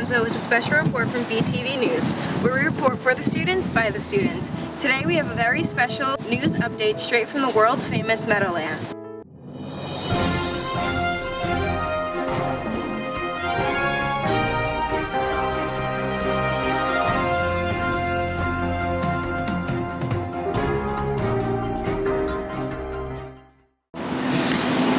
Alonzo with a special report from BTV News, where we report for the students by the students. Today we have a very special news update straight from the world's famous Meadowlands.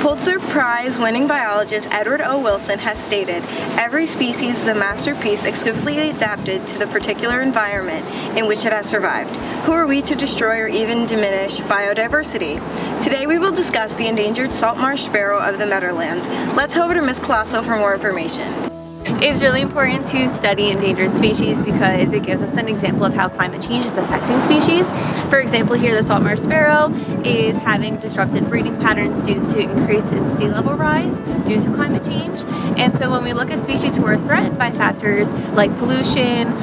Pulitzer Prize-winning biologist Edward O. Wilson has stated, "Every species is a masterpiece exquisitely adapted to the particular environment in which it has survived. Who are we to destroy or even diminish biodiversity?" Today we will discuss the endangered salt marsh sparrow of the Meadowlands. Let's head over to Ms. Colasso for more information. It's really important to study endangered species because it gives us an example of how climate change is affecting species. For example, here the salt marsh sparrow is having disrupted breeding patterns due to increase in sea level rise due to climate change. And so when we look at species who are threatened by factors like pollution,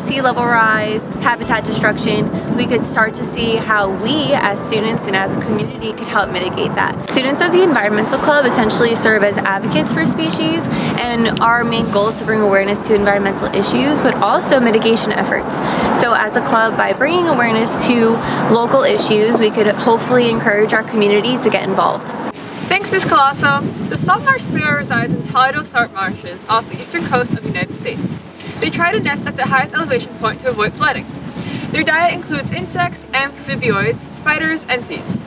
sea level rise, habitat destruction, we could start to see how we as students and as a community could help mitigate that. Students of the Environmental Club essentially serve as advocates for species, and our main goal is to bring awareness to environmental issues, but also mitigation efforts. So as a club, by bringing awareness to local issues, we could hopefully encourage our community to get involved. Thanks, Ms. Colasso. The salt marsh sparrow resides in tidal salt marshes off the eastern coast of the United States. They try to nest at the highest elevation point to avoid flooding. Their diet includes insects, amphibioids, spiders, and seeds.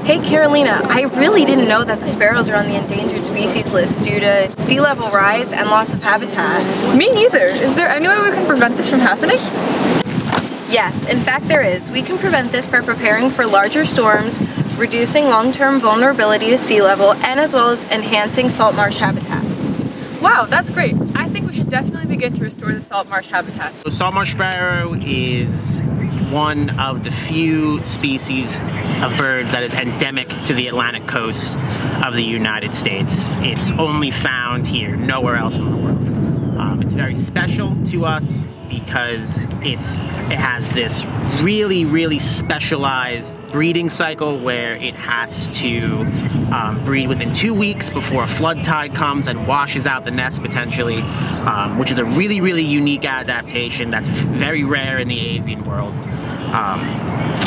Hey Carolina, I really didn't know that the sparrows are on the endangered species list due to sea level rise and loss of habitat. Me neither. Is there any way we can prevent this from happening? Yes, in fact there is. We can prevent this by preparing for larger storms, reducing long-term vulnerability to sea level, and as well as enhancing salt marsh habitats. Wow, that's great. I think we should definitely begin to restore the salt marsh habitats. The salt marsh sparrow is one of the few species of birds that is endemic to the Atlantic coast of the United States. It's only found here, nowhere else in the world. It's very special to us because it has this really specialized breeding cycle where it has to breed within 2 weeks before a flood tide comes and washes out the nest potentially, which is a really unique adaptation that's very rare in the avian world.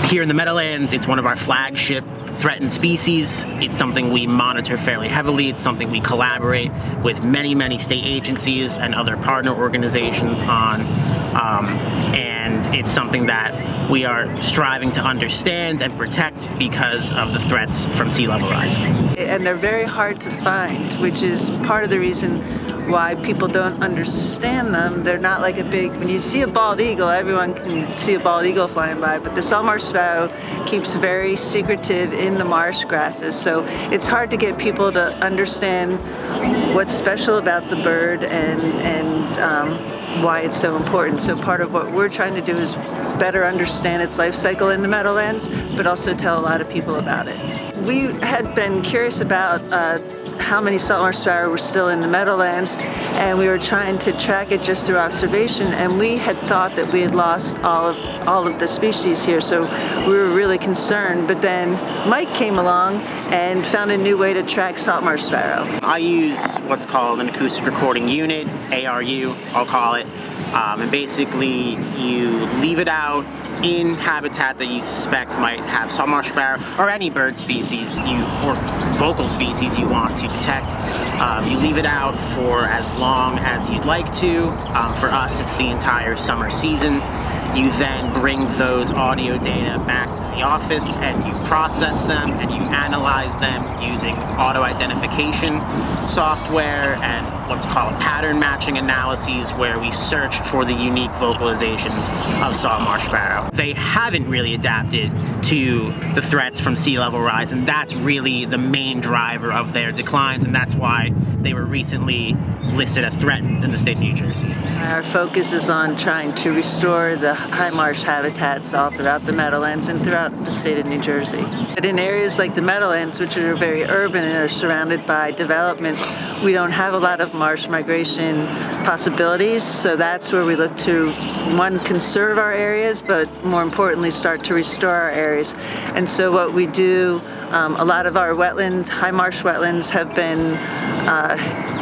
Here in the Meadowlands, it's one of our flagship threatened species. It's something we monitor fairly heavily. It's something we collaborate with many state agencies and other partner organizations on. And it's something that we are striving to understand and protect because of the threats from sea level rise. And they're very hard to find, which is part of the reason why people don't understand them. They're not like a big, when you see a bald eagle, everyone can see a bald eagle flying by, but the salt marsh sparrow keeps very secretive in the marsh grasses, so it's hard to get people to understand what's special about the bird and why it's so important. So part of what we're trying to do is better understand its life cycle in the Meadowlands, but also tell a lot of people about it. We had been curious about how many salt marsh sparrow were still in the Meadowlands, and we were trying to track it just through observation, and we had thought that we had lost all of the species here, so we were really concerned. But then Mike came along and found a new way to track salt marsh sparrow. I use what's called an acoustic recording unit, ARU, I'll call it, and basically you leave it out in habitat that you suspect might have salt marsh sparrow or any bird species or vocal species you want to detect. You leave it out for as long as you'd like to. For us, it's the entire summer season. You then bring those audio data back to the office and you process them and you analyze them using auto identification software and what's called pattern matching analyses, where we search for the unique vocalizations of salt marsh sparrow. They haven't really adapted to the threats from sea level rise, and that's really the main driver of their declines, and that's why they were recently listed as threatened in the state of New Jersey. Our focus is on trying to restore the high marsh habitats all throughout the Meadowlands and throughout the state of New Jersey. But in areas like the Meadowlands, which are very urban and are surrounded by development, we don't have a lot of marsh migration possibilities, so that's where we look to, one, conserve our areas, but more importantly, start to restore our areas. And so what we do, a lot of our wetlands, high marsh wetlands have been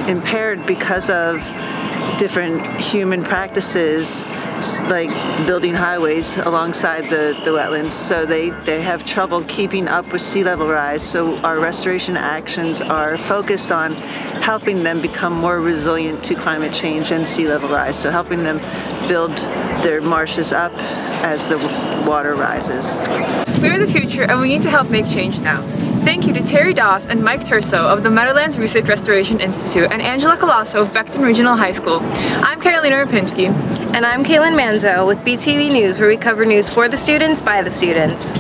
impaired because of different human practices like building highways alongside the wetlands, so they have trouble keeping up with sea level rise. So our restoration actions are focused on helping them become more resilient to climate change and sea level rise, so helping them build their marshes up as the water rises. We are the future and we need to help make change now. Thank you to Terry Doss and Mike Terso of the Meadowlands Research Restoration Institute and Angela Colasso of Becton Regional High School. I'm Carolina Rapinski. And I'm Caitlin Manzo with BTV News, where we cover news for the students by the students.